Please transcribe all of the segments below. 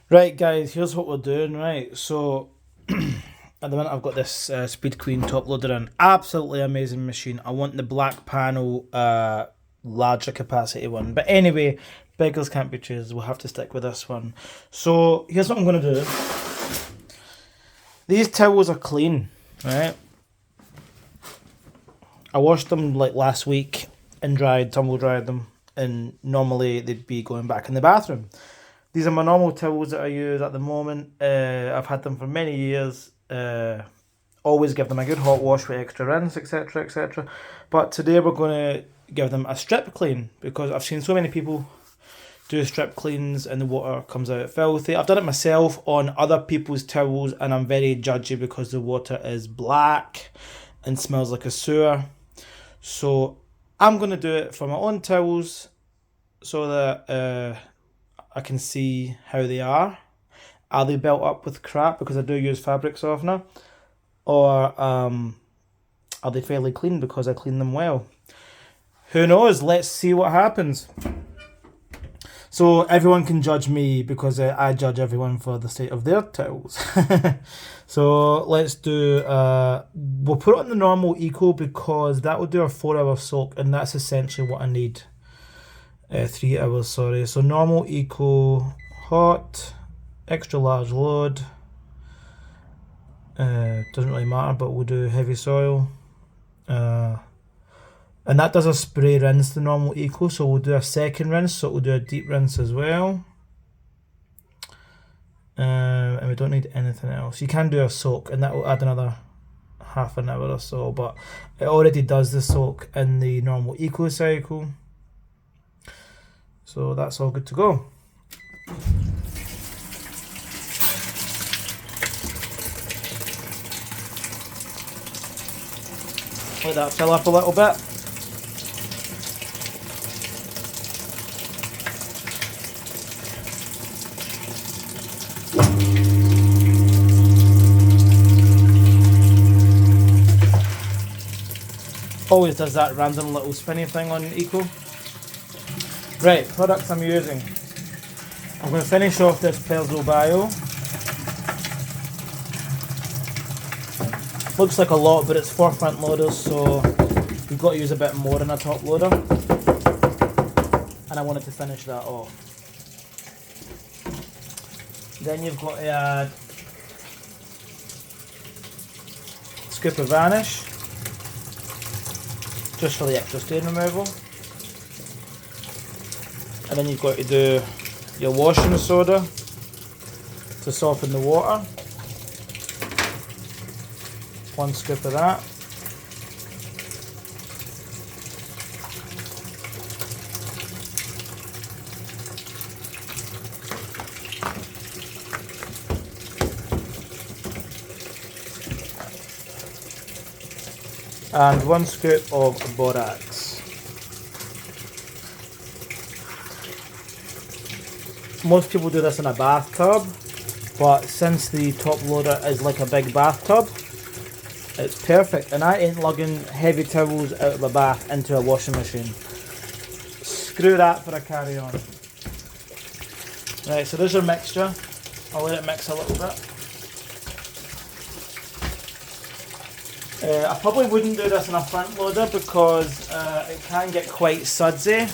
Right, guys, here's what we're doing, right? So, at the minute, I've got this Speed Queen top loader in. Absolutely amazing machine. I want the black panel, larger capacity one. But anyway, beggars can't be choosers. We'll have to stick with this one. So, here's what I'm going to do. These towels are clean, right? I washed them like last week and tumble dried them. And normally they'd be going back in the bathroom. These are my normal towels that I use at the moment. I've had them for many years. Always give them a good hot wash with extra rinse, etc, etc. But today we're going to give them a strip clean because I've seen so many people do strip cleans and the water comes out filthy. I've done it myself on other people's towels and I'm very judgy because the water is black and smells like a sewer. So I'm going to do it for my own towels so that I can see how they are. Are they built up with crap because I do use fabric softener? Or are they fairly clean because I clean them well? Who knows? Let's see what happens. So everyone can judge me because I judge everyone for the state of their towels. So let's do, we'll put it on the normal eco because that will do a 4-hour soak and that's essentially what I need. 3 hours, sorry. So normal eco, hot, extra large load. Doesn't really matter, but we'll do heavy soil. And that does a spray rinse, the normal eco, so we'll do a second rinse, so we'll do a deep rinse as well. And we don't need anything else. You can do a soak, and that will add another half an hour or so, but it already does the soak in the normal eco cycle. So that's all good to go. Let that fill up a little bit. Always does that random little spinny thing on eco. Right, products I'm using. I'm going to finish off this Perzo Bio. Looks like a lot, but it's 4 front loaders, so you've got to use a bit more in a top loader. And I wanted to finish that off. Then you've got to add a scoop of varnish, just for the extra stain removal. And then you've got to do your washing soda to soften the water. 1 scoop of that. And 1 scoop of borax. Most people do this in a bathtub, but since the top loader is like a big bathtub, it's perfect. And I ain't lugging heavy towels out of a bath into a washing machine. Screw that for a carry on. Right, so there's your mixture. I'll let it mix a little bit. I probably wouldn't do this in a front loader because it can get quite sudsy.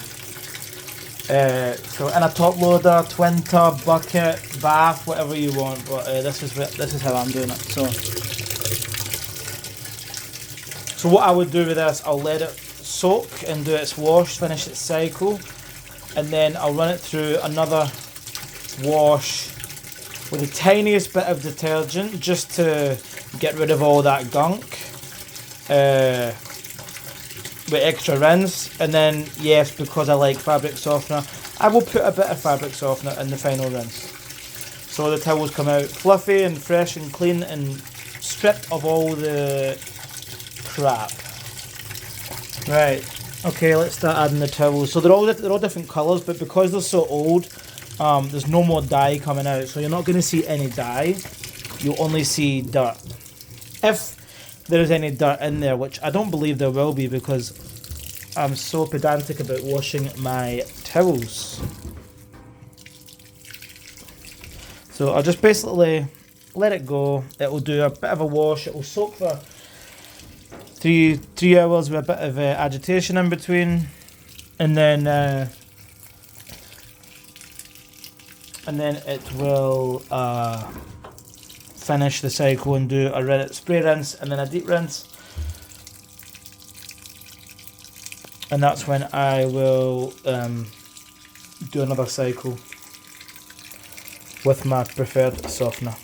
So in a top loader, twin tub, bucket, bath, whatever you want, but this is how I'm doing it. So what I would do with this, I'll let it soak and do its wash, finish its cycle, and then I'll run it through another wash with the tiniest bit of detergent just to get rid of all that gunk. With extra rinse, and then yes, because I like fabric softener, I will put a bit of fabric softener in the final rinse, so the towels come out fluffy and fresh and clean and stripped of all the crap. Right, okay, let's start adding the towels. So they're all different colours, but because they're so old, there's no more dye coming out, so you're not going to see any dye. You'll only see dirt. If there's any dirt in there, which I don't believe there will be because I'm so pedantic about washing my towels. So I'll just basically let it go. It will do a bit of a wash. It will soak for three hours with a bit of agitation in between, and then it will finish the cycle and do a spray rinse and then a deep rinse. And that's when I will do another cycle with my preferred softener.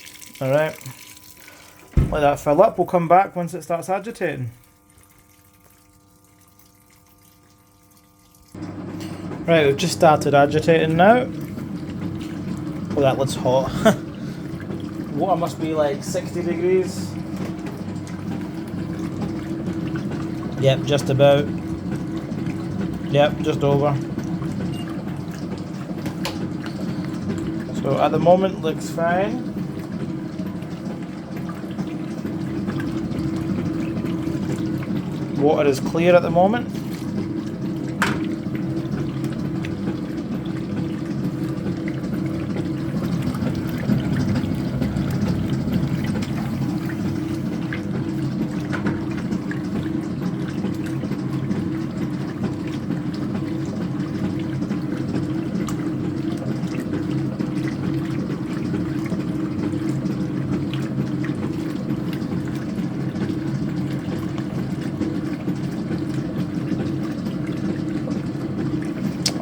Alright, let that fill up. We'll come back once it starts agitating. Right, we've just started agitating now. Oh, that lid's hot. Water must be like 60 degrees. Yep, just about. Yep, just over. So at the moment looks fine. Water is clear at the moment.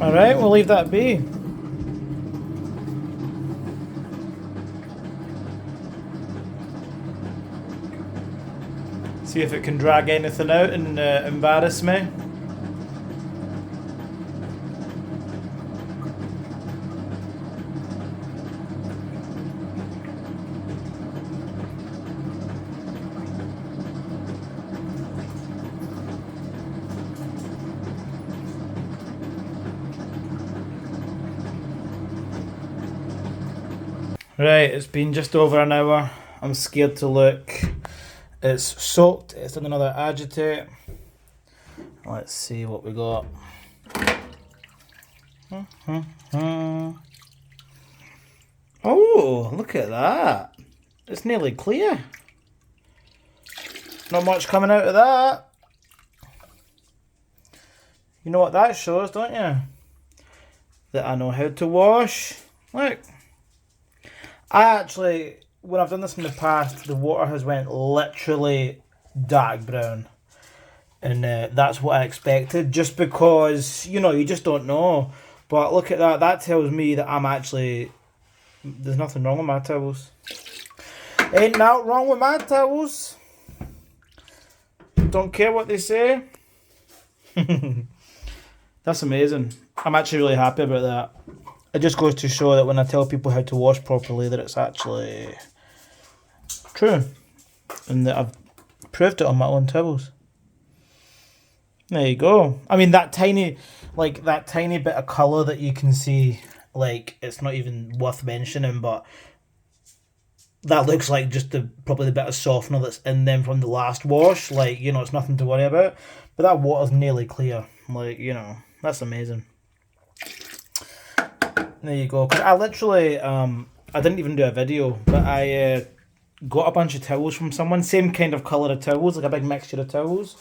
Alright, we'll leave that be. See if it can drag anything out and embarrass me. Right, it's been just over an hour. I'm scared to look. It's soaked, it's done another agitate. Let's see what we got. Oh, look at that. It's nearly clear. Not much coming out of that. You know what that shows, don't you? That I know how to wash. Look. I actually, when I've done this in the past, the water has went literally dark brown. And that's what I expected, just because, you know, you just don't know. But look at that, that tells me that I'm actually, there's nothing wrong with my towels. Ain't nothing wrong with my towels. Don't care what they say. That's amazing. I'm actually really happy about that. It just goes to show that when I tell people how to wash properly, that it's actually true. And that I've proved it on my own towels. There you go. I mean, that tiny bit of colour that you can see, like, it's not even worth mentioning, but that looks like just probably the bit of softener that's in them from the last wash. Like, you know, it's nothing to worry about. But that water's nearly clear. Like, you know, that's amazing. There you go. Cause I literally, I didn't even do a video, but I got a bunch of towels from someone. Same kind of colour of towels, like a big mixture of towels.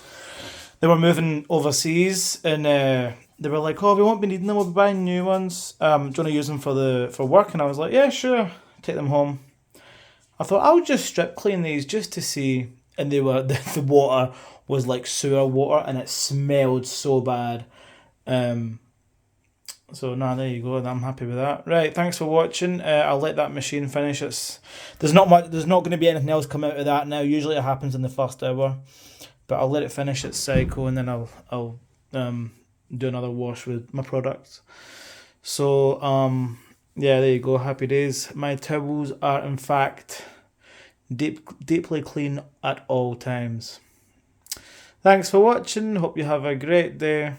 They were moving overseas, and they were like, "Oh, we won't be needing them. We'll be buying new ones. Do you want to use them for work?" And I was like, "Yeah, sure. Take them home." I thought I'll just strip clean these just to see, and they were the water was like sewer water, and it smelled so bad. So there you go. I'm happy with that. Right, thanks for watching. I'll let that machine finish. There's not going to be anything else come out of that now. Usually it happens in the first hour, but I'll let it finish its cycle, and then I'll do another wash with my products. So yeah, there you go. Happy days. My towels are in fact deeply clean at all times. Thanks for watching. Hope you have a great day.